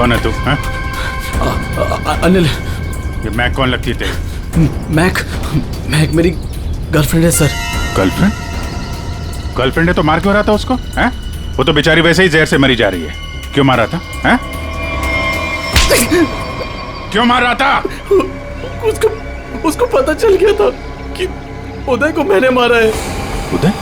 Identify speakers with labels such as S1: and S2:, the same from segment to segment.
S1: कौन है तू?
S2: अनिल।
S1: ये मैक कौन लगती है तेरी?
S2: मैक मेरी गर्लफ्रेंड है सर।
S1: गर्लफ्रेंड? गर्लफ्रेंड है तो मार क्यों रहा था उसको? हैं? वो तो बेचारी वैसे ही जहर से मरी जा रही है। क्यों मार रहा था? हैं? क्यों मार रहा था?
S2: उसको पता चल गया था कि उदय को मैंने मारा है।
S1: उदय?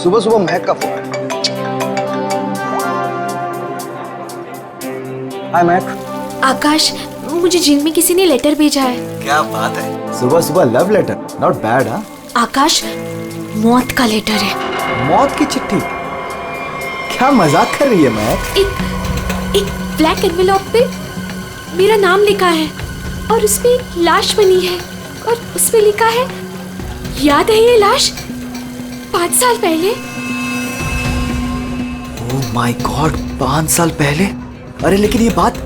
S3: सुबह सुबह महक का फोन। हाय महक।
S4: आकाश, मुझे जिम में किसी ने लेटर भेजा है।
S3: क्या बात है, सुबह सुबह लव लेटर, नॉट बैड। हाँ
S4: आकाश, मौत का लेटर है।
S3: मौत की चिट्ठी? क्या मजाक कर रही है महक?
S4: एक ब्लैक एनवेलप पे मेरा नाम लिखा है और उसमें एक लाश बनी है और उसमें लिखा है, याद है ये लाश 5 साल पहले?
S3: ओह माय गॉड, 5 साल पहले? अरे लेकिन ये बात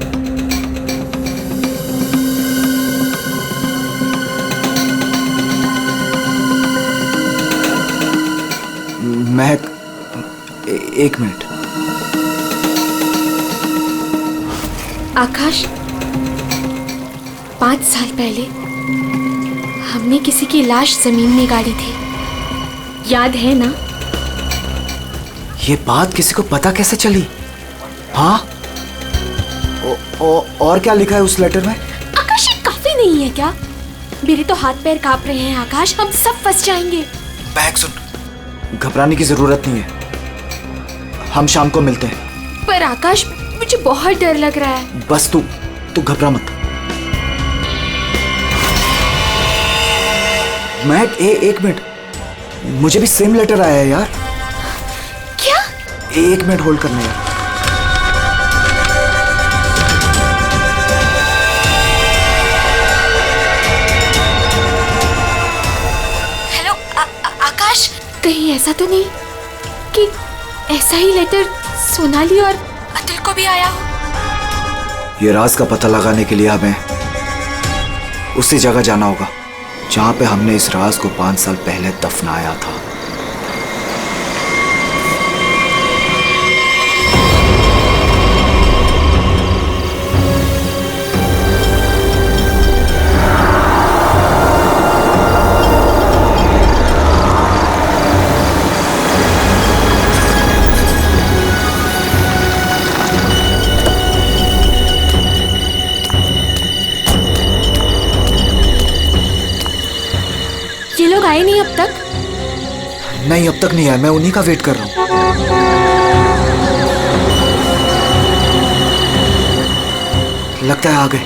S3: महक, एक मिनट।
S4: आकाश, 5 साल पहले हमने किसी की लाश जमीन में गाड़ी थी, याद है ना?
S3: ये बात किसी को पता कैसे चली? हाँ? और क्या लिखा है उस लेटर में?
S4: आकाश, ये काफी नहीं है क्या? मेरे तो हाथ पैर कांप रहे हैं आकाश, हम सब फंस जाएंगे।
S3: बैग सुन, घबराने की जरूरत नहीं है, हम शाम को मिलते हैं।
S4: पर आकाश, मुझे बहुत डर लग रहा है।
S3: बस तू घबरा मत। महक, एक मिनट, मुझे भी सेम लेटर आया है यार।
S4: क्या?
S3: 1 मिनट होल्ड करना यार।
S4: हेलो आकाश, कहीं ऐसा तो नहीं कि ऐसा ही लेटर सोनाली और अतुल को भी आया हो?
S3: ये राज का पता लगाने के लिए हमें उसी जगह जाना होगा जहां पे हमने इस राज को 5 साल पहले दफनाया था।
S4: ये लोग आए नहीं अब तक?
S3: नहीं, अब तक नहीं आया, मैं उन्हीं का वेट कर रहा हूं। लगता है आ गए।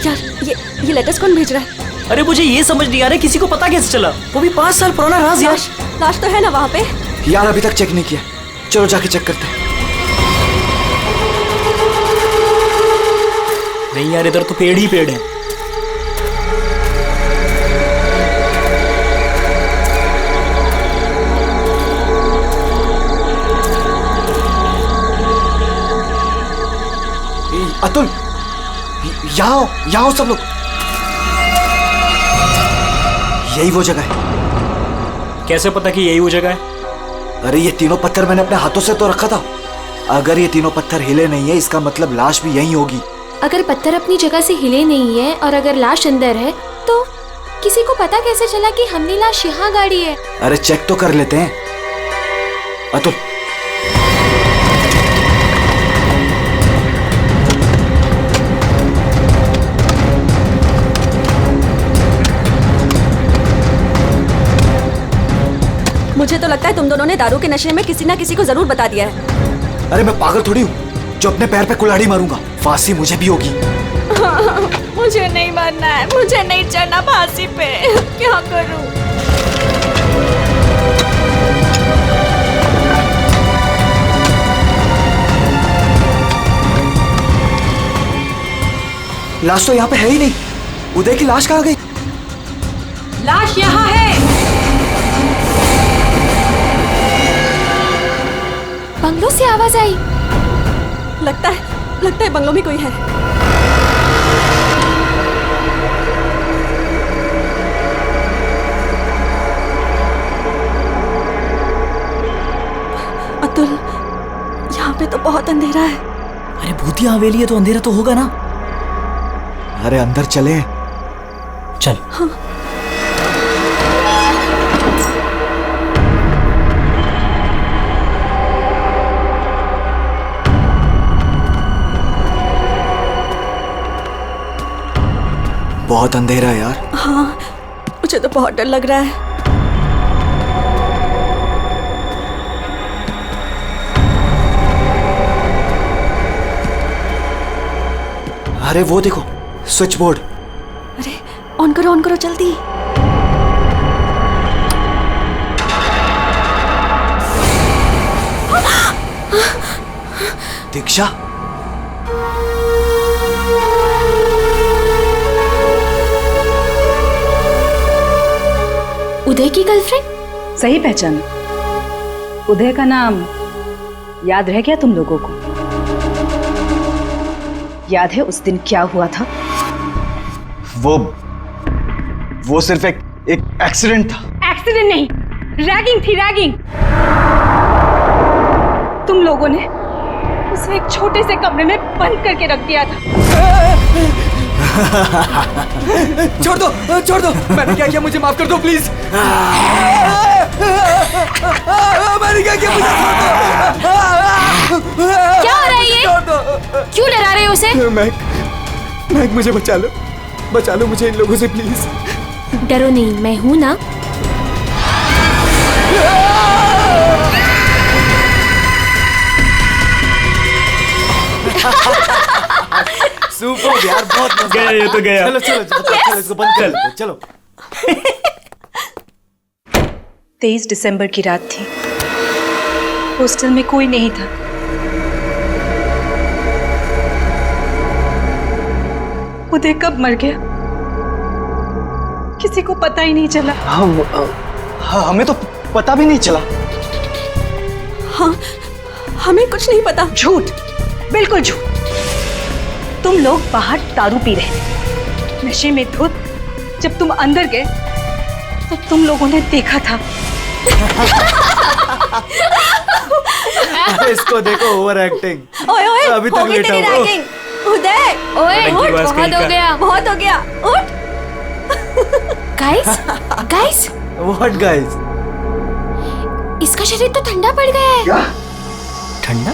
S5: यार, ये लेटर्स कौन भेज रहा है?
S6: अरे मुझे ये समझ नहीं आ रहा किसी को पता कैसे चला, वो भी 5 साल पुराना राज यार।
S5: लाश तो है ना वहाँ पे?
S3: यार अभी तक चेक नहीं किया, चलो जाके चेक करते हैं।
S6: नहीं यार, इधर तो पेड़ ही पेड़ है।
S3: अतुल, यहाँ आओ सब लोग। यही वो जगह है।
S6: कैसे पता कि यही वो जगह है?
S3: अरे ये तीनों पत्थर मैंने अपने हाथों से तो रखा था। अगर ये तीनों पत्थर हिले नहीं है, इसका मतलब लाश भी यहीं होगी।
S4: अगर पत्थर अपनी जगह से हिले नहीं है और अगर लाश अंदर है, तो किसी को पता कैसे चला कि हमने लाश यहाँ गाड़ी है?
S3: अरे चेक तो कर लेते हैं। अतुल,
S5: मुझे तो लगता है तुम दोनों ने दारू के नशे में किसी ना किसी को जरूर बता दिया है।
S3: अरे मैं पागल थोड़ी हूँ जो अपने पैर पे कुल्हाड़ी मारूंगा। फांसी मुझे भी होगी।
S5: मुझे नहीं मरना है, मुझे नहीं चढ़ना फांसी पे। क्या करूं?
S3: लाश तो यहाँ पे है ही नहीं। उदय की लाश कहाँ गई?
S7: लाश यहाँ है।
S4: बंगलों से आवाज आई।
S5: लगता है बंगलों में कोई है। अतुल, यहाँ पे तो बहुत अंधेरा है।
S6: अरे भूतिया हवेली है तो अंधेरा तो होगा ना।
S3: अरे अंदर चले।
S6: चल।
S5: हाँ।
S3: बहुत अंधेरा है यार।
S5: हाँ, मुझे तो बहुत डर लग रहा है।
S3: अरे वो देखो, स्विच बोर्ड।
S5: अरे ऑन करो जल्दी।
S3: दीक्षा,
S4: उदय की गर्लफ्रेंड?
S7: सही पहचान। उदय का नाम याद रह गया तुम लोगों को? याद है उस दिन क्या हुआ था?
S3: वो सिर्फ एक एक्सीडेंट था।
S7: एक्सीडेंट नहीं, रैगिंग थी, रैगिंग। तुम लोगों ने उसे एक छोटे से कमरे में बंद करके रख दिया था।
S2: छोड़ दो। मैंने क्या किया? मुझे माफ कर दो प्लीज। मैंने क्या किया? मुझे छोड़ दो।
S4: क्या हो रहा है ये? क्यों डरा रहे हो उसे?
S2: मैक, मुझे बचा लो मुझे इन लोगों से प्लीज।
S4: डरो नहीं, मैं हूं ना।
S3: सुपर यार, बहुत मजा
S6: गया ये तो गया।
S3: चलो इसको बंद कर दो। चलो।
S7: 23 दिसंबर की रात थी। हॉस्टल में कोई नहीं था। उदय कब मर गया किसी को पता ही नहीं चला।
S3: हमें तो पता भी नहीं चला।
S5: हाँ, हमें कुछ नहीं पता।
S7: झूठ, बिल्कुल झूठ। तुम लोग बाहर दारू पी रहे थे, नशे में धुत। जब तुम अंदर गए तो तुम लोगों ने देखा था।
S3: इसको देखो, ओवर एक्टिंग।
S5: ओए
S3: अभी तक
S5: हो गई
S3: लेटा
S5: तेरी
S3: हुआ।
S5: रैगिंग। उदय,
S4: ओए
S6: बड़ी आवाज
S4: बहुत
S6: कहीं
S4: हो
S6: का।
S4: गया।
S5: बहुत हो गया, उठ।
S4: Guys,
S3: what guys?
S4: इसका शरीर तो ठंडा पड़ गया है।
S3: क्या?
S6: ठंडा?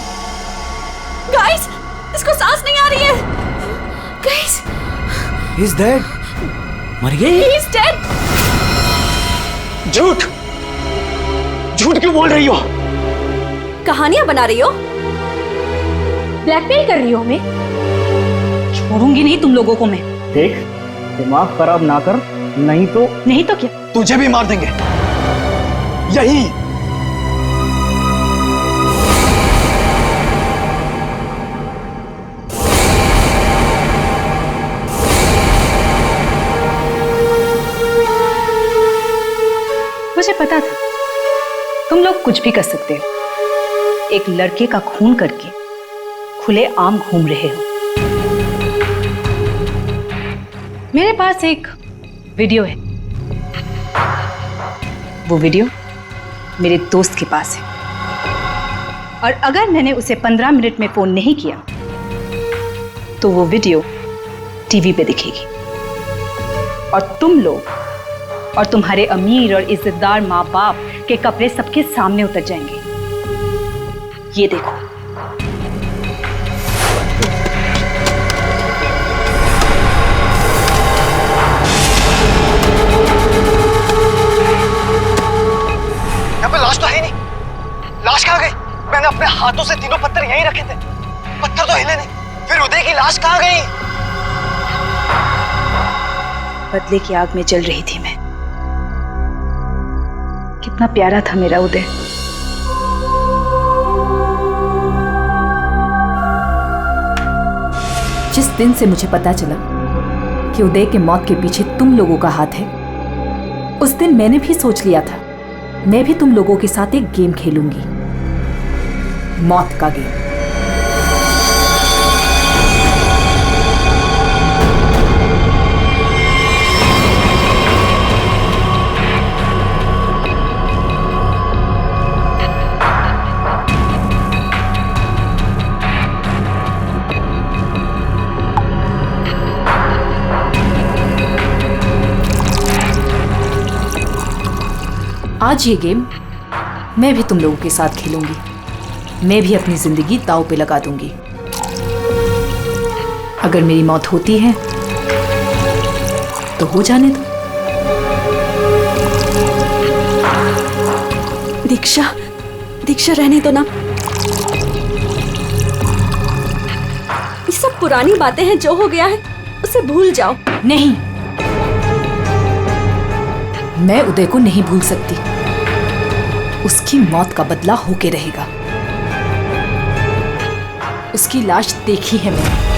S5: गाइस, इसको सांस नहीं आ रही है।
S4: Guys,
S3: he is dead.
S6: मर गई?
S5: He is dead।
S3: झूठ क्यों बोल रही हो?
S5: कहानियां बना रही हो?
S7: ब्लैकमेल कर रही हो हमें? छोड़ूंगी नहीं तुम लोगों को मैं।
S6: देख, दिमाग खराब ना कर, नहीं तो
S7: क्या?
S3: तुझे भी मार देंगे यही।
S7: मुझे पता था तुम लोग कुछ भी कर सकते हो। एक लड़के का खून करके खुले आम घूम रहे हो। मेरे पास एक वीडियो है। वो वीडियो मेरे दोस्त के पास है, और अगर मैंने उसे 15 मिनट में फोन नहीं किया तो वो वीडियो टीवी पे दिखेगी और तुम लोग और तुम्हारे अमीर और इज्जतदार माँ बाप के कपड़े सबके सामने उतर जाएंगे। ये देखो।
S3: यहाँ पे लाश तो है नहीं। लाश कहाँ गई? मैंने अपने हाथों से तीनों पत्थर यहीं रखे थे, पत्थर तो हिले नहीं। फिर उदय की लाश कहाँ गई?
S7: बदले की आग में जल रही थी मैं। कितना प्यारा था मेरा उदय।
S8: जिस दिन से मुझे पता चला कि उदय के मौत के पीछे तुम लोगों का हाथ है, उस दिन मैंने भी सोच लिया था मैं भी तुम लोगों के साथ एक गेम खेलूंगी, मौत का गेम। आज ये गेम मैं भी तुम लोगों के साथ खेलूंगी। मैं भी अपनी जिंदगी दांव पे लगा दूंगी। अगर मेरी मौत होती है तो हो जाने दो।
S4: दीक्षा, दीक्षा रहने दो ना। ये सब पुरानी बातें हैं, जो हो गया है उसे भूल जाओ।
S8: नहीं, मैं उदय को नहीं भूल सकती। उसकी मौत का बदला होके रहेगा। उसकी लाश देखी है मैंने।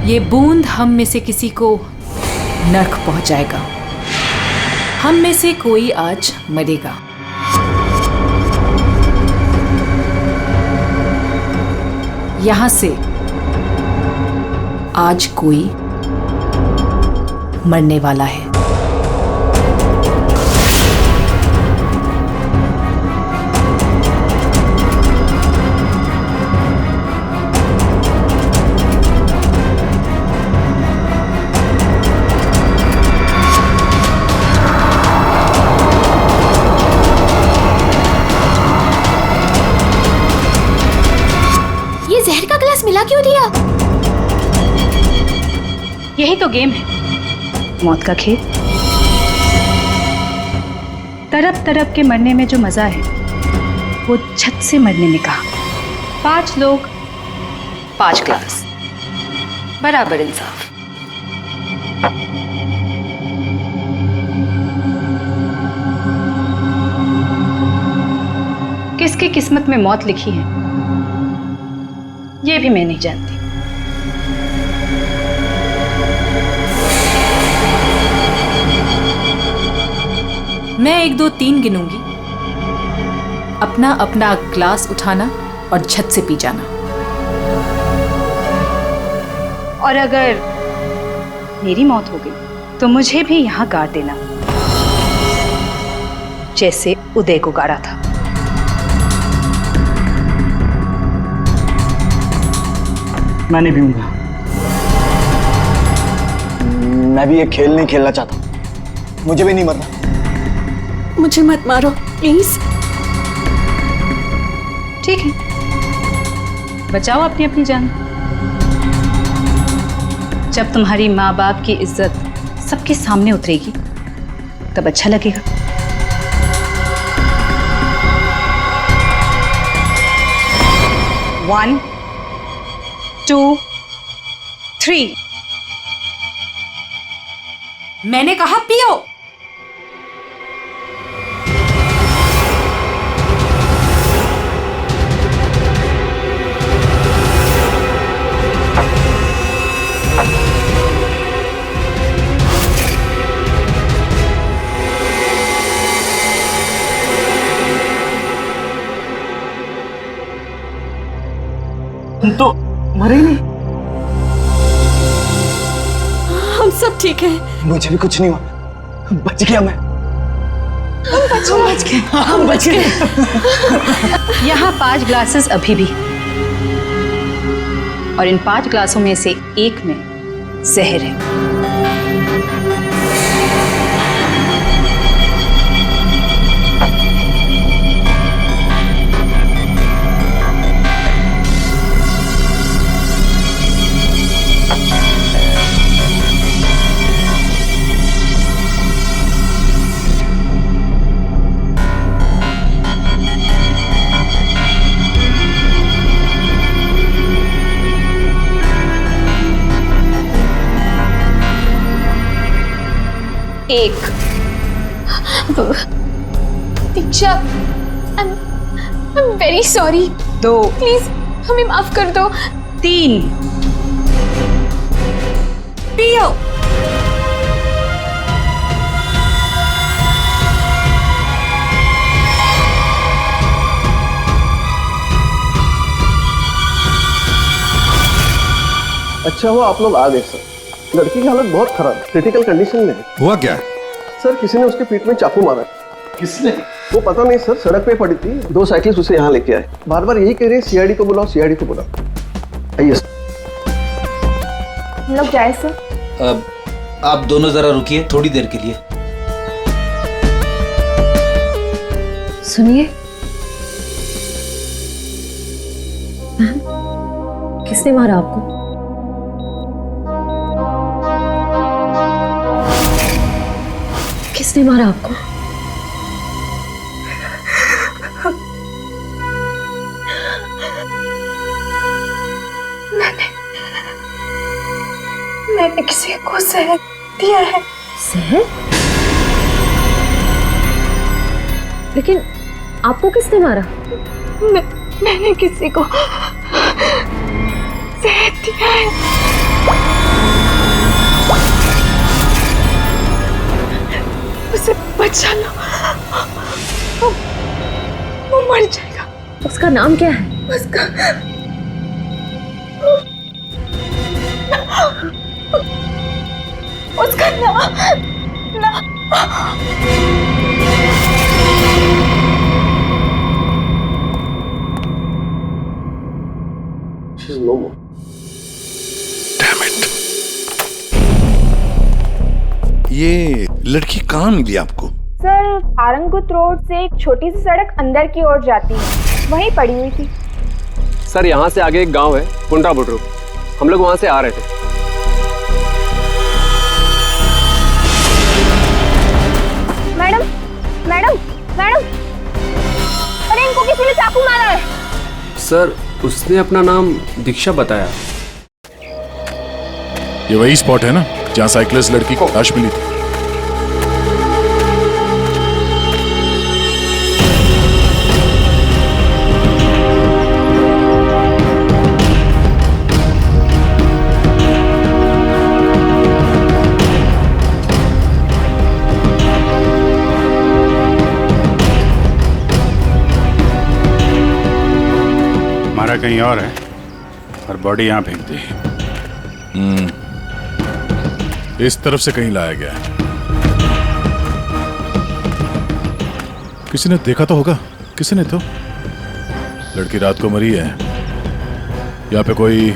S8: ये बूंद हम में से किसी को नर्क पहुंचाएगा। हम में से कोई आज मरेगा। यहां से आज कोई मरने वाला है।
S4: मिला क्यों दिया?
S7: यही तो गेम है, मौत का खेल। तरफ तरफ के मरने में जो मजा है वो छत से मरने में कहा। 5 लोग 5 ग्लास, बराबर इंसाफ। किसकी किस्मत में मौत लिखी है ये भी मैं नहीं जानती।
S8: मैं 1 2 3 गिनूंगी। अपना अपना ग्लास उठाना और छत से पी जाना।
S7: और अगर मेरी मौत हो गई तो मुझे भी यहाँ गाड़ देना, जैसे उदय को गाड़ा था।
S3: मैं नहीं पीऊंगा। मैं भी ये खेल नहीं खेलना चाहता। मुझे भी नहीं मरना।
S4: मुझे मत मारो प्लीज।
S7: ठीक है, बचाओ अपनी अपनी जान। जब तुम्हारी माँ बाप की इज्जत सबके सामने उतरेगी तब अच्छा लगेगा। One, 2, 3।
S8: मैंने कहा पियो।
S3: मरे ही नहीं।
S5: हम सब ठीक हैं।
S3: मुझे भी कुछ नहीं हुआ, बच गया मैं।
S7: हम बच गए। यहाँ 5 ग्लासेस अभी भी, और इन 5 ग्लासों में से एक में जहर है। एक।
S4: दीक्षा, I'm very sorry.
S7: 2।
S4: प्लीज हमें माफ कर दो।
S7: 3।
S4: पियो।
S2: अच्छा हुआ आप लोग आ गए सर। लड़की की हालत बहुत खराब, क्रिटिकल कंडीशन में है।
S9: हुआ क्या?
S2: सर किसी ने उसके पीठ में चाकू मारा। किसने? वो पता नहीं सर, सड़क पे पड़ी थी, 2 साइकिल्स उसे यहाँ लेके आए। बार बार यही कह रहे हैं सीआईडी को बुलाओ, सीआईडी को बुलाओ। आइए
S4: हम लोग जाए सर।
S10: आप दोनों जरा रुकिए थोड़ी देर के लिए।
S8: सुनिए, किसने मारा आपको? किसने मारा आपको?
S4: मैंने किसी को जहर दिया है।
S8: जहर? लेकिन आपको किसने मारा?
S4: मैंने किसी को जहर दिया है। उसे बचा लो, वो मर जाएगा।
S8: उसका नाम क्या है?
S4: उसका नाम
S2: She's no more.
S9: Damn it. ये लड़की कहाँ मिली आपको?
S11: सर, आरंगपुर रोड से एक छोटी सी सड़क अंदर की ओर जाती है, वहीं पड़ी हुई थी।
S2: सर यहाँ से आगे एक गांव है, कुंडा बुटरू, हम लोग वहां से आ रहे थे।
S11: मैडम, मैडम, मैडम, अरे इनको किसी ने चाकू मारा है।
S2: सर उसने अपना नाम दीक्षा बताया।
S9: ये वही स्पॉट है ना जहाँ साइकिलिस्ट लड़की को लाश मिली थी?
S1: मारा कहीं और है और बॉडी यहाँ फेंक दी।
S9: इस तरफ से कहीं लाया गया है। किसी ने देखा तो होगा। किसी ने तो। लड़की रात को मरी है। यहाँ पे कोई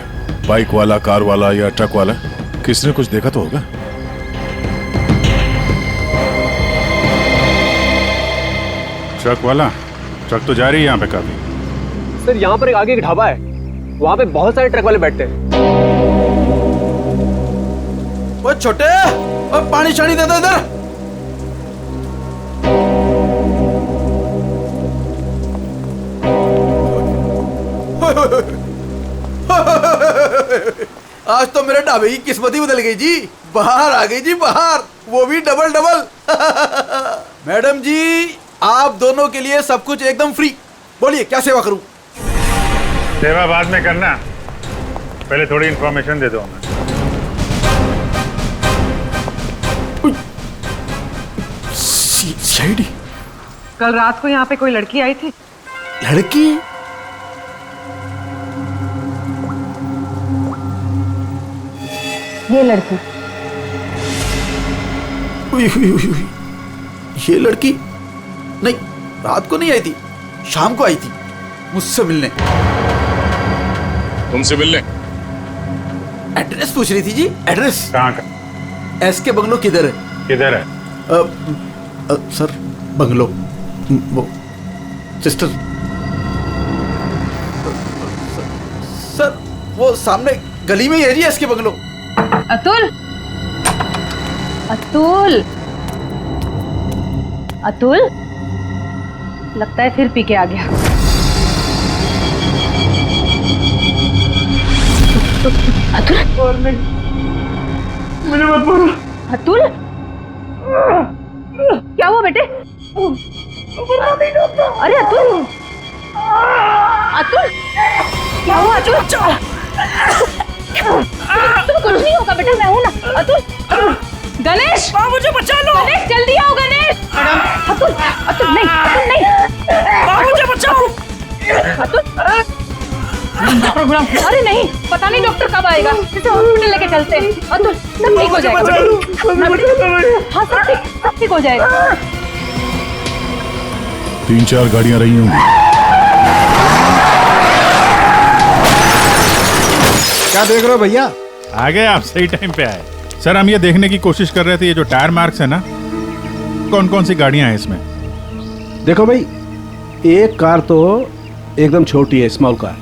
S9: बाइक वाला, कार वाला या ट्रक वाला, किसी ने कुछ देखा तो होगा।
S1: ट्रक वाला? ट्रक तो जा रही है यहाँ पे काफी।
S2: सर यहाँ पर आगे एक ढाबा है, वहाँ पे बहुत सारे ट्रक वाले बैठते हैं।
S10: वो छोटे, वो पानी शानी दे दो इधर। आज तो मेरे ढाबे की किस्मत ही बदल गई जी। बाहर आ गई जी, बाहर, वो भी डबल डबल। मैडम जी, आप दोनों के लिए सब कुछ एकदम फ्री। बोलिए क्या सेवा करूं?
S1: सेवा बाद में करना, पहले थोड़ी इंफॉर्मेशन दे दो हमें।
S10: सीआईडी?
S12: कल रात को यहाँ पे कोई लड़की आई थी।
S10: लड़की?
S11: ये लड़की
S10: ये लड़की नहीं, रात को नहीं आई थी, शाम को आई थी मुझसे मिलने।
S9: तुमसे मिलने?
S10: एड्रेस पूछ रही थी जी, एड्रेस।
S1: कहाँ का?
S10: एसके बंगलो किधर है?
S1: किधर है?
S10: सर बंगलो, वो सिस्टर, सर वो सामने गली में ही है जी एसके बंगलो।
S7: अतुल, अतुल, अतुल, लगता है फिर पी के आ गया। अतुल,
S2: मुझे मत मारो।
S7: अतुल, क्या हुआ बेटे? अरे अतुल, अतुल, क्या हुआ अतुल? तुम्हें कुछ नहीं होगा बेटा, मैं हूं ना। अतुल, गणेश, मुझे बचा लो। गणेश जल्दी आओ गणेश। अतुल, अतुल नहीं, अतुल नहीं, मुझे बचाओ। अतुल, अरे नहीं, पता नहीं डॉक्टर कब आएगा, इसे हॉस्पिटल लेके चलते हैं। अतुल, सब ठीक हो जाएगा। हाँ सब ठीक हो जाएगा।
S9: 3-4 गाड़ियां रही होंगी।
S13: क्या देख रहे हो भैया?
S1: आ गए आप, सही टाइम पे आए। सर हम ये देखने की कोशिश कर रहे थे, ये जो टायर मार्क्स है ना, कौन कौन सी गाड़ियां हैं इसमें?
S13: देखो भाई, एक कार तो एकदम छोटी है, स्मॉल कार,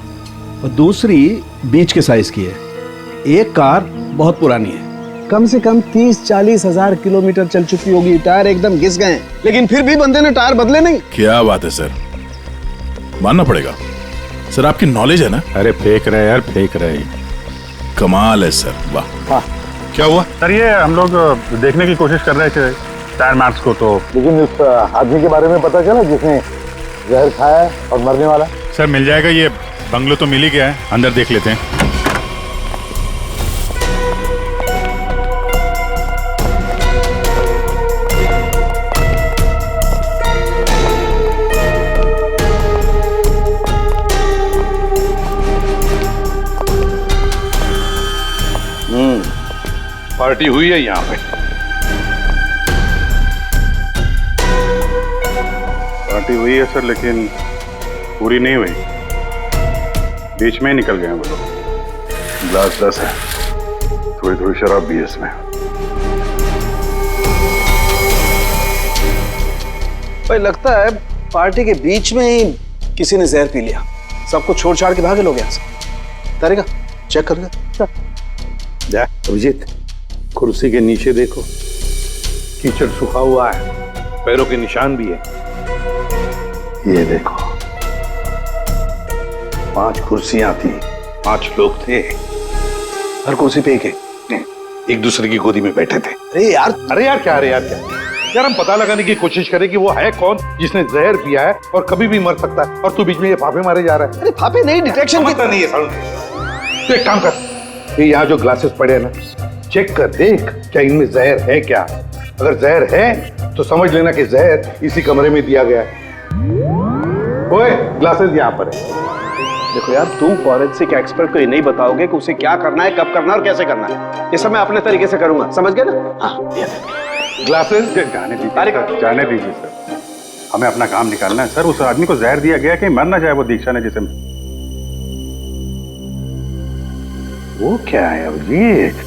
S13: और दूसरी बीच के साइज की है। एक कार बहुत पुरानी है, कम से कम 30-40 हजार किलोमीटर चल चुकी होगी, टायर एकदम घिस गए, लेकिन फिर भी बंदे ने टायर बदले नहीं।
S9: क्या बात है सर, मानना पड़ेगा सर, आपकी नॉलेज है ना।
S1: अरे फेंक रहे यार, फेंक रहे।
S9: कमाल है सर, वाह। क्या हुआ
S1: सर? ये हम लोग देखने की कोशिश कर रहे थे टायर मार्क्स को, तो
S13: लेकिन उस आदमी के बारे में पता चला जिसने जहर खाया है और मरने वाला?
S1: सर मिल जाएगा, ये बंगलो तो मिल ही गया है, अंदर देख लेते हैं।
S9: पार्टी हुई है यहाँ पे?
S1: पार्टी हुई है सर, लेकिन पूरी नहीं हुई, बीच में ही निकल गए वो लोग।
S9: ग्लास 10 है, थोड़ी थोड़ी शराब भी है इसमें।
S2: भाई लगता है पार्टी के बीच में ही किसी ने जहर पी लिया, सबको छोड़ छाड़ के भागे लोग यहाँ से। तारिका चेक कर ले।
S14: जा अभिजीत, कुर्सी के नीचे देखो, कीचड़ सूखा हुआ है, पैरों के निशान भी है। ये देखो, 5 कुर्सियां थी, 5 लोग थे,
S2: हर कुर्सी पे
S14: एक दूसरे की गोदी में बैठे थे।
S2: अरे यार
S14: क्या यार, हम पता लगाने की कोशिश करें कि वो है कौन जिसने जहर पिया है और कभी भी मर सकता है, और तू बीच में ये फाफे मारे जा रहा है।
S2: अरे फाफे नहीं, डिटेक्शन
S14: की नहीं है साउंड। तो एक काम कर, ये यहाँ जो ग्लासेस पड़े हैं ना, चेक कर देख क्या इनमें जहर है क्या। अगर जहर है तो समझ लेना कि जहर इसी कमरे में दिया गया है। ओए, ग्लासेस यहाँ पर है।
S2: देखो यार, तुम फॉरेंसिक एक्सपर्ट को ये नहीं बताओगे कि उसे क्या करना है, कब करना है और कैसे करना है। ये सब मैं अपने तरीके से करूंगा, समझ गए ना? हाँ,
S14: ग्लासेस
S1: जाने दीजिए, जाने दीजिए सर, हमें अपना काम निकालना है। सर उस आदमी को जहर दिया गया कि मर ना जाए वो दीक्षा ने जिसे।
S14: वो क्या है अभिजीत?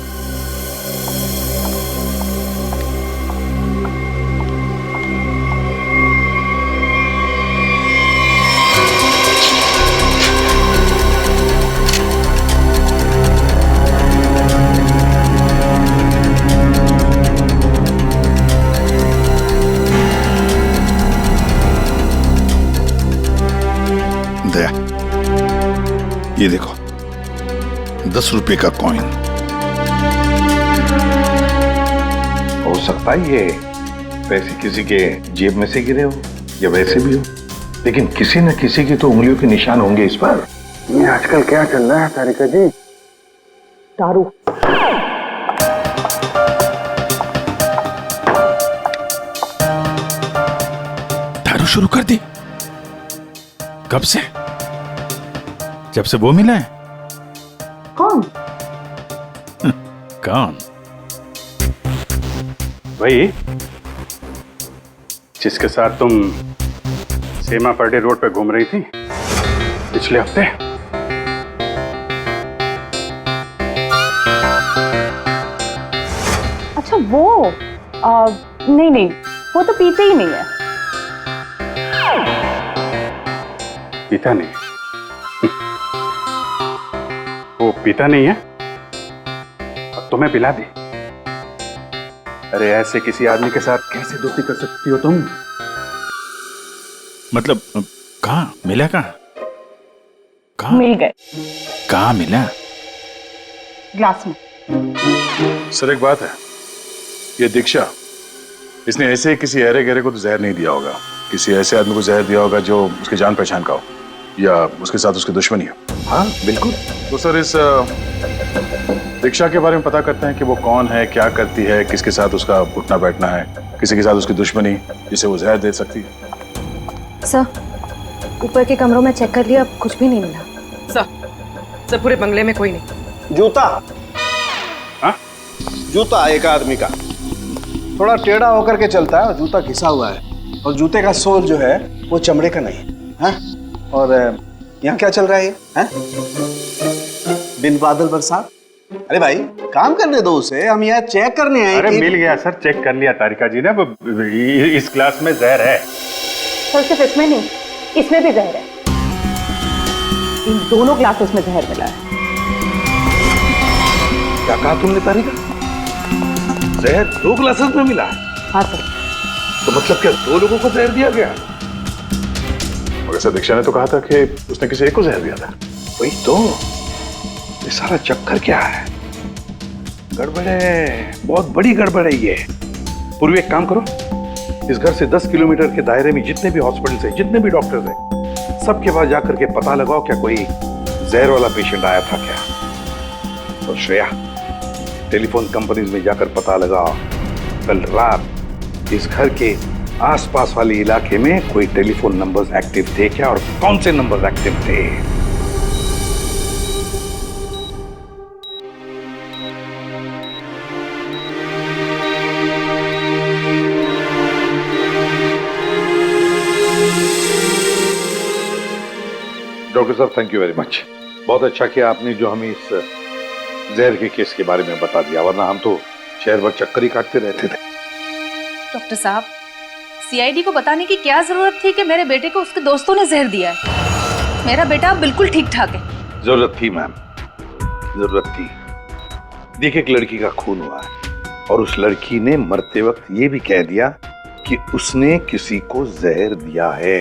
S9: दया, ये देखो 10 रुपए का कॉइन।
S14: हो सकता है ये पैसे किसी के जेब में से गिरे हो या वैसे भी हो, लेकिन किसी न किसी की तो उंगलियों के निशान होंगे इस पर।
S13: ये आजकल क्या चल रहा है तारिका जी? दारू।
S1: दारू शुरू कर दी? कब से? जब से वो मिला है?
S11: कौन?
S9: कौन?
S1: वही जिसके साथ तुम सेमा पर्डे रोड पे घूम रही थी पिछले हफ्ते।
S15: अच्छा वो नहीं वो तो पीते ही नहीं है।
S1: पीता नहीं? वो पीता नहीं है अब तुम्हें पिला दी? अरे ऐसे किसी आदमी के साथ कैसे दोस्ती कर सकती हो तुम?
S9: मतलब कहाँ मिला? कहाँ
S15: मिल गए।
S9: कहाँ मिला?
S15: ग्लास में।
S9: सर एक बात है, ये दीक्षा इसने ऐसे किसी अहरे गहरे को तो जहर नहीं दिया होगा। किसी ऐसे आदमी को जहर दिया होगा जो उसके जान पहचान का हो या उसके साथ उसकी दुश्मनी हो।
S14: हाँ बिल्कुल।
S9: तो सर इस दीक्षा के बारे में पता करते हैं कि वो कौन है, क्या करती है, किसके साथ उसका उठना बैठना है, किसी के साथ उसकी दुश्मनी जिसे वो जहर दे सकती है।
S16: सर ऊपर के कमरों में चेक कर लिया, कुछ भी नहीं मिला।
S12: सर पूरे बंगले में कोई नहीं।
S13: जूता।
S1: हाँ?
S13: जूता एक आदमी का थोड़ा टेढ़ा होकर के चलता है और जूता घिसा हुआ है, और जूते का सोल जो है वो चमड़े का नहीं है। और यहाँ क्या चल रहा है? बिन बादल बरसात। अरे भाई काम करने दो उसे, हम यहाँ चेक करने आए।
S1: अरे मिल गया सर, चेक कर लिया तारिका जी ने। इस क्लास में जहर है।
S15: सर सिर्फ इसमें नहीं, इसमें भी जहर है। इन दोनों ग्लासेस में जहर मिला है।
S14: क्या कहा तुमने तारिका? जहर 2 ग्लासेस में मिला?
S15: हाँ सर।
S14: तो मतलब क्या 2 लोगों को जहर दिया गया?
S9: और ऐसा दीक्षा ने तो कहा था कि उसने किसी एक को जहर दिया था।
S14: वही तो, ये सारा चक्कर क्या है? गड़बड़ है, बहुत बड़ी गड़बड़ है ये। पूर्वी एक काम करो, इस घर से 10 किलोमीटर के दायरे में जितने भी हॉस्पिटल्स हैं, जितने भी डॉक्टर्स हैं, सबके पास जाकर के पता लगाओ क्या कोई जहर वाला पेशेंट आया था क्या। और श्रेया टेलीफोन कंपनीज में जाकर पता लगाओ कल रात इस घर के आसपास वाले इलाके में कोई टेलीफोन नंबर्स एक्टिव थे क्या, और कौन से नंबर्स एक्टिव थे। डॉक्टर साहब थैंक यू वेरी मच, बहुत अच्छा किया आपने जो हमें इस जहर के केस के बारे में बता दिया, वरना हम तो शहर भर चक्कर ही काटते रहते थे।
S7: डॉक्टर साहब सीआईडी को बताने की क्या जरूरत थी कि मेरे बेटे को उसके दोस्तों ने जहर दिया है। मेरा बेटा बिल्कुल ठीक ठाक है।
S14: जरूरत थी मैम, जरूरत थी। देखिए एक लड़की का खून हुआ है और उस लड़की ने मरते वक्त ये भी कह दिया कि उसने किसी को जहर दिया है।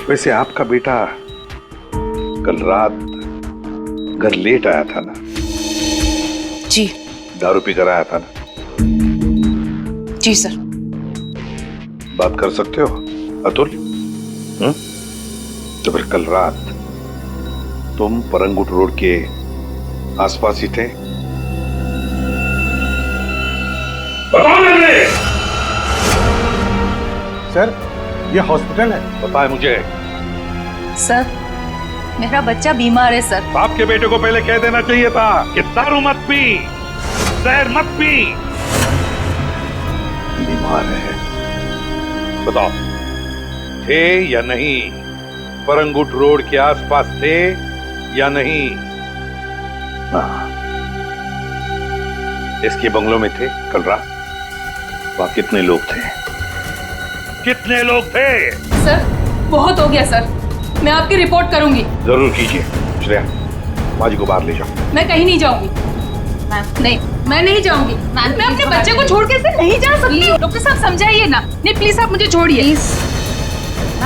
S14: वैसे आपका बेटा कल रात घर लेट आया था ना?
S7: जी।
S14: दारू पी कर आया था ना?
S7: जी सर।
S14: बात कर सकते हो अतुल? तो फिर कल रात तुम परंगुट रोड के आसपास ही थे?
S13: सर ये हॉस्पिटल है।
S14: पता है मुझे।
S7: सर मेरा बच्चा बीमार है सर।
S14: आपके बेटे को पहले कह देना चाहिए था कि दारू मत पी, जहर मत पी। बीमार है, बताओ थे या नहीं? परंगुट रोड के आसपास थे या नहीं? हाँ, इसके बंगलों में थे कल रात। वहां कितने लोग थे? कितने लोग थे?
S7: सर बहुत हो गया सर, मैं आपकी रिपोर्ट करूंगी।
S14: जरूर कीजिए। श्रेया माजी को बाहर ले जाओ।
S7: मैं कहीं नहीं जाऊंगी। नहीं मैं नहीं जाऊंगी। मैं अपने बच्चे को छोड़ के ऐसे नहीं जा सकती। डॉक्टर साहब समझाइए ना। नहीं प्लीज आप मुझे छोड़िए।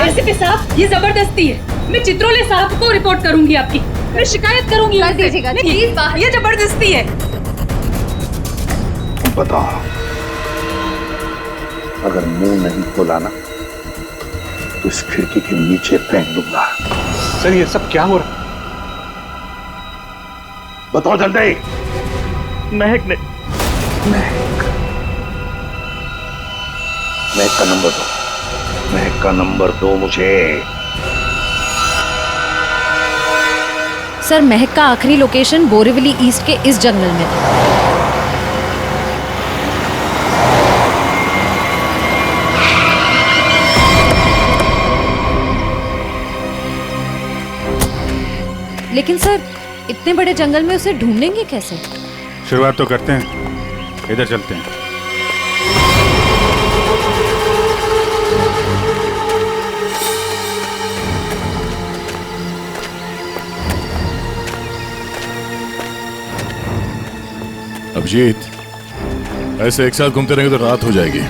S7: एसीपी साहब ये जबरदस्ती है। मैं चित्रोले साहब को रिपोर्ट करूंगी आपकी। मैं शिकायत करूंगी।
S16: कर दीजिएगा प्लीज।
S7: ये जबरदस्ती है।
S14: बताओ, अगर मुंह नहीं खोला ना तो इस खिड़की के नीचे फेंक दूंगा।
S13: सर ये सब क्या हो रहा है?
S14: बताओ जल्दी।
S6: महक ने।
S14: महक का नंबर दो। महक का नंबर दो मुझे।
S17: सर महक का आखिरी लोकेशन बोरीवली ईस्ट के इस जंगल में था। लेकिन सर इतने बड़े जंगल में उसे ढूंढेंगे कैसे?
S1: शुरुआत तो करते हैं, इधर चलते हैं।
S9: अभिजीत, ऐसे एक साथ घूमते रहेंगे तो रात हो जाएगी।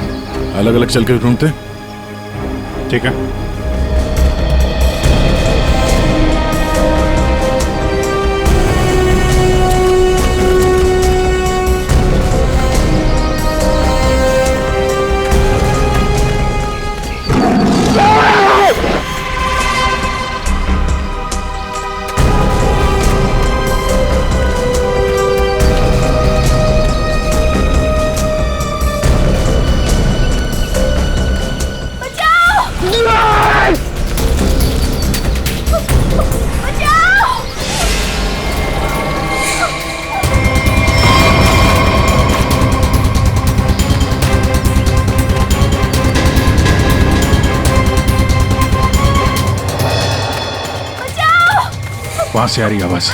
S9: अलग अलग चल कर ढूंढते।
S1: ठीक है। वहां से आ रही आवाज।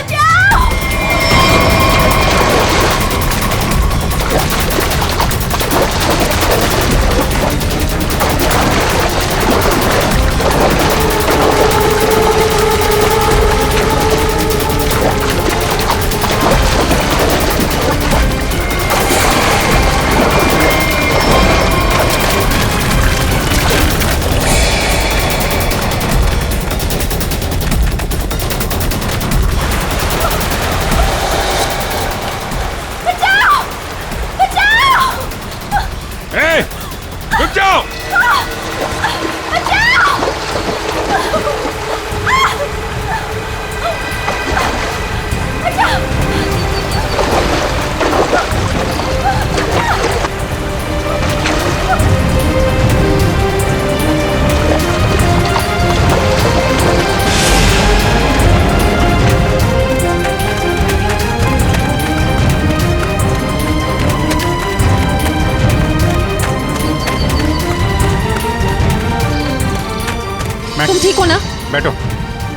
S17: तुम ठीक हो ना?
S1: बैठो।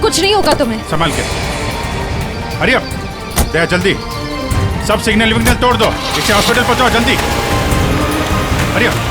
S17: कुछ नहीं होगा तुम्हें।
S1: संभाल के। हरी अप, दया जल्दी। सब सिग्नल विग्नल तोड़ दो, इसे हॉस्पिटल पहुंचाओ जल्दी। Hurry up.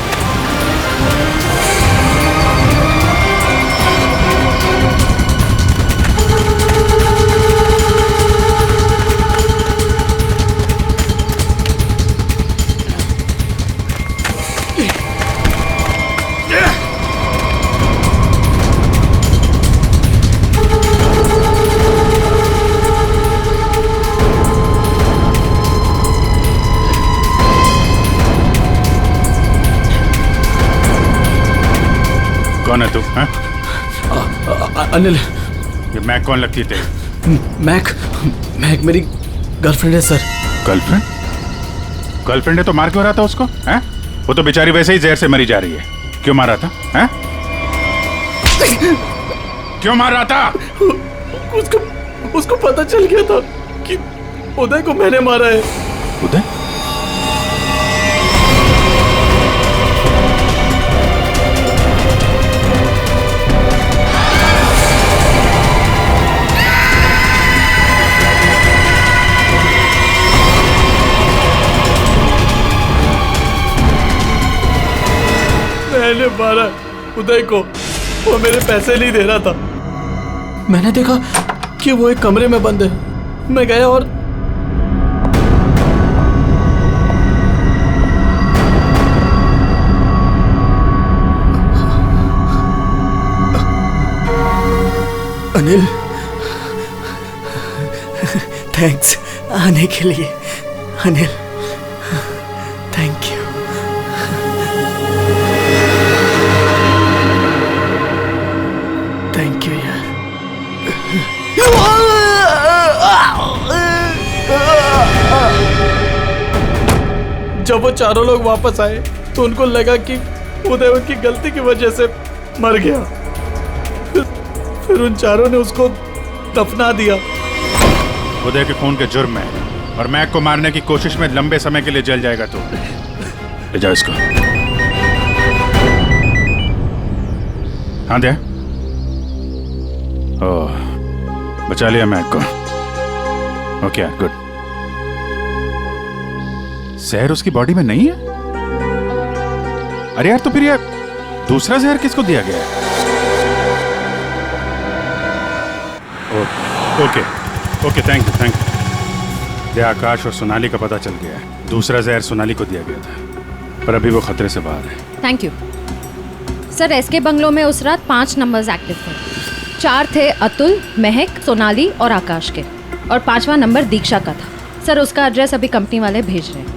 S1: कौन है तू?
S6: अनिल।
S1: ये मैक कौन लगती थी?
S6: मैक मेरी गर्लफ्रेंड है सर।
S1: गर्लफ्रेंड? गर्लफ्रेंड है तो मार क्यों रहा था उसको? हैं? वो तो बेचारी वैसे ही जहर से मरी जा रही है। क्यों मार रहा था? हैं? क्यों मार रहा था?
S6: उसको पता चल गया था कि उदय को मैंने मारा है।
S1: उदय?
S6: मैंने मारा उदय को, वो मेरे पैसे नहीं दे रहा था। मैंने देखा कि वो एक कमरे में बंद है। मैं गया और अनिल, थैंक्स आने के लिए। Anil, thank you. Thank you यार। जब वो चारों लोग वापस आए तो उनको लगा कि उदय उनकी गलती की वजह से मर गया। फिर उन चारों ने उसको दफना दिया।
S9: उदय के खून के जुर्म में और मैक को मारने की कोशिश में लंबे समय के लिए जल जाएगा। तो ले जाओ इसको। हाँ दे। ओह, बचा लिया मैक को। Okay good. जहर उसकी बॉडी में नहीं है? अरे यार, तो फिर यार दूसरा जहर किसको दिया गया है? Okay okay, thank you thank you. Akash और सोनाली का पता चल गया है। दूसरा जहर सोनाली को दिया गया था, पर अभी वो खतरे से बाहर है।
S17: Thank you sir. SK bungalow में उस रात 5 नंबर्स एक्टिव थे। 4 थे अतुल, महक, सोनाली और आकाश के, और 5वां नंबर दीक्षा का था। सर उसका एड्रेस अभी कंपनी वाले भेज रहे हैं।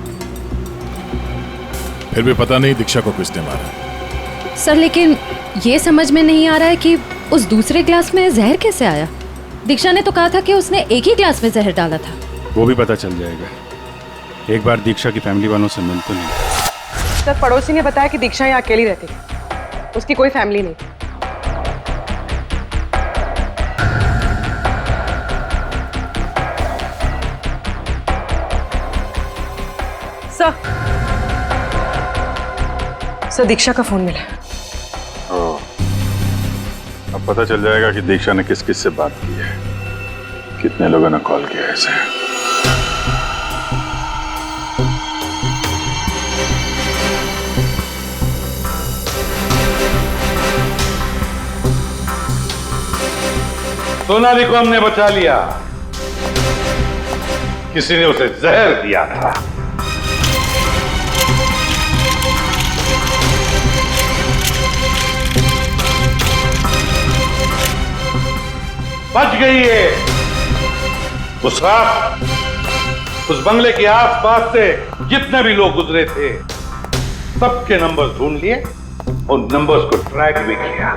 S9: फिर भी पता नहीं दीक्षा को किसने मारा।
S17: सर लेकिन ये समझ में नहीं आ रहा है कि उस दूसरे ग्लास में जहर कैसे आया। दीक्षा ने तो कहा था कि उसने एक ही ग्लास में जहर डाला था।
S9: वो भी पता चल जाएगा। एक बार दीक्षा की फैमिली वालों से मिल तो नहीं।
S12: सर पड़ोसी ने बताया कि दीक्षा यहाँ अकेली रहती है, उसकी कोई फैमिली नहीं। सर दीक्षा का फोन मिला।
S9: अब पता चल जाएगा कि दीक्षा ने किस किस से बात की है, कितने लोगों ने कॉल किया है इसे।
S14: सोनाली को हमने बचा लिया। किसी ने उसे जहर दिया था। बच गई है। उस रात उस बंगले के आसपास से जितने भी लोग गुजरे थे, सबके नंबर ढूंढ लिए और नंबर्स को ट्रैक भी किया।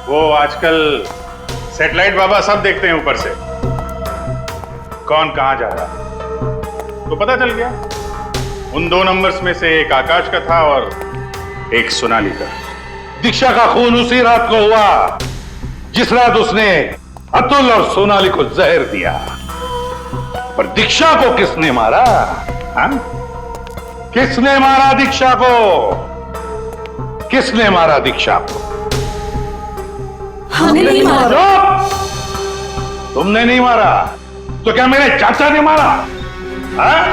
S9: वो आजकल सैटेलाइट बाबा सब देखते हैं ऊपर से, कौन कहां जा रहा। तो पता चल गया उन 2 नंबर्स में से एक आकाश का था और एक सोनाली का।
S14: दीक्षा का खून उसी रात को हुआ जिस रात उसने अतुल और सोनाली को जहर दिया। पर दीक्षा को किसने मारा? हाँ? किसने मारा दीक्षा को? किसने मारा दीक्षा को?
S4: हमने नहीं मारा।
S14: तुमने नहीं मारा तो क्या मेरे चाचा ने मारा? हाँ?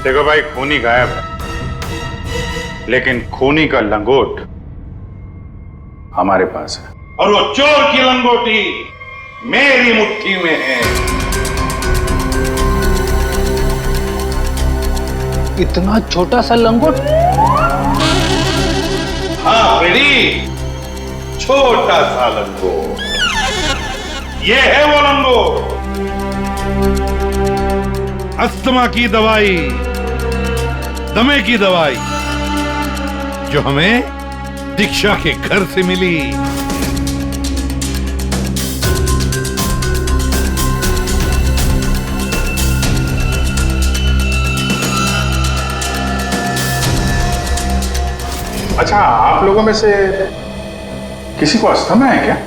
S9: देखो भाई, खूनी गायब है, लेकिन खूनी का लंगोट हमारे पास है।
S14: और वो चोर की लंगोटी मेरी मुट्ठी में है।
S10: इतना छोटा सा लंगोट?
S14: हाँ बेटी, छोटा सा लंगोट। ये है वो लंगोट। अस्थमा की दवाई, दमे की दवाई जो हमें दीक्षा के घर से मिली।
S9: अच्छा, आप लोगों में से किसी को अस्थमा है क्या?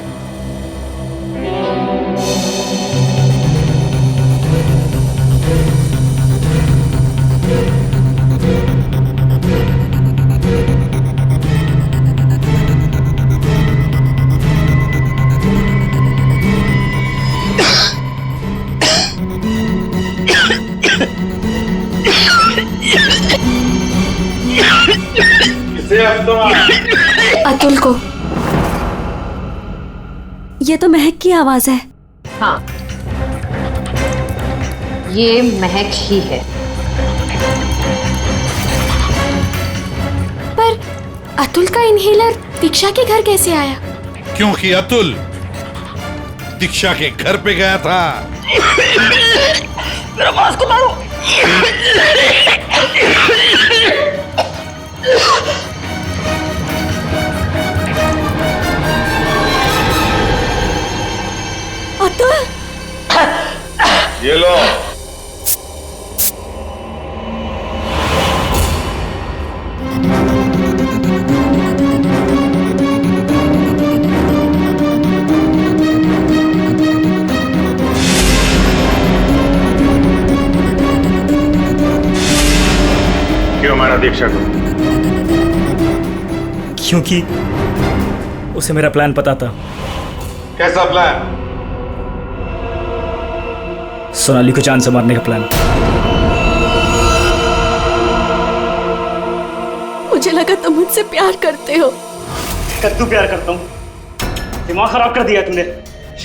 S4: अतुल को। ये तो महक की आवाज है।
S17: हाँ, ये महक ही है।
S4: पर अतुल का इनहेलर दीक्षा के घर कैसे आया?
S14: क्योंकि अतुल दीक्षा के घर पे गया था।
S3: मेरा मास्क उतारो।
S14: ये लो।
S1: क्यों मारा दीक्षा को?
S18: क्योंकि उसे मेरा प्लान पता था।
S14: कैसा प्लान?
S18: सोनाली को जान से मारने का प्लान।
S4: मुझे लगा तुम मुझसे प्यार करते हो।
S18: कद्दू प्यार करता हूँ? दिमाग खराब कर दिया तूने।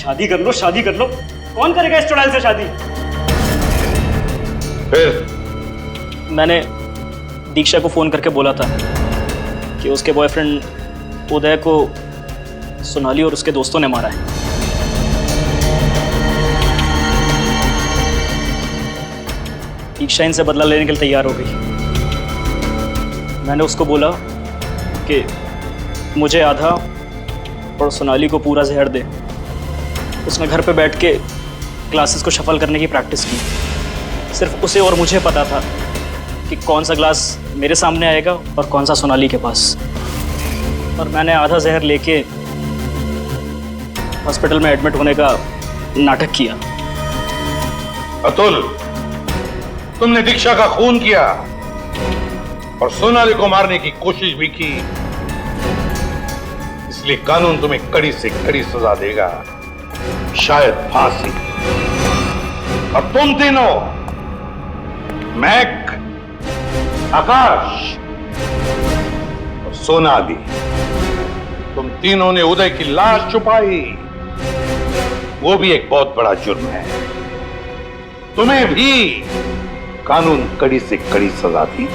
S18: शादी कर लो, शादी कर लो। कौन करेगा इस चुड़ैल से शादी?
S14: फिर
S18: मैंने दीक्षा को फोन करके बोला था कि उसके बॉयफ्रेंड उदय को सोनाली और उसके दोस्तों ने मारा है। दीक्षा इनसे बदला लेने के लिए तैयार हो गई। मैंने उसको बोला कि मुझे आधा और सोनाली को पूरा जहर दे। उसने घर पे बैठ के क्लासेस को शफल करने की प्रैक्टिस की। सिर्फ उसे और मुझे पता था कि कौन सा ग्लास मेरे सामने आएगा और कौन सा सोनाली के पास। और मैंने आधा जहर लेके हॉस्पिटल में एडमिट होने का नाटक किया।
S14: अतुल, तुमने दीक्षा का खून किया और सोनाली को मारने की कोशिश भी की, इसलिए कानून तुम्हें कड़ी से कड़ी सजा देगा, शायद फांसी। और तुम तीनों, महक, आकाश और सोनाली, तुम तीनों ने उदय की लाश छुपाई। वो भी एक बहुत बड़ा जुर्म है। तुम्हें भी कानून कड़ी से कड़ी सजा दी।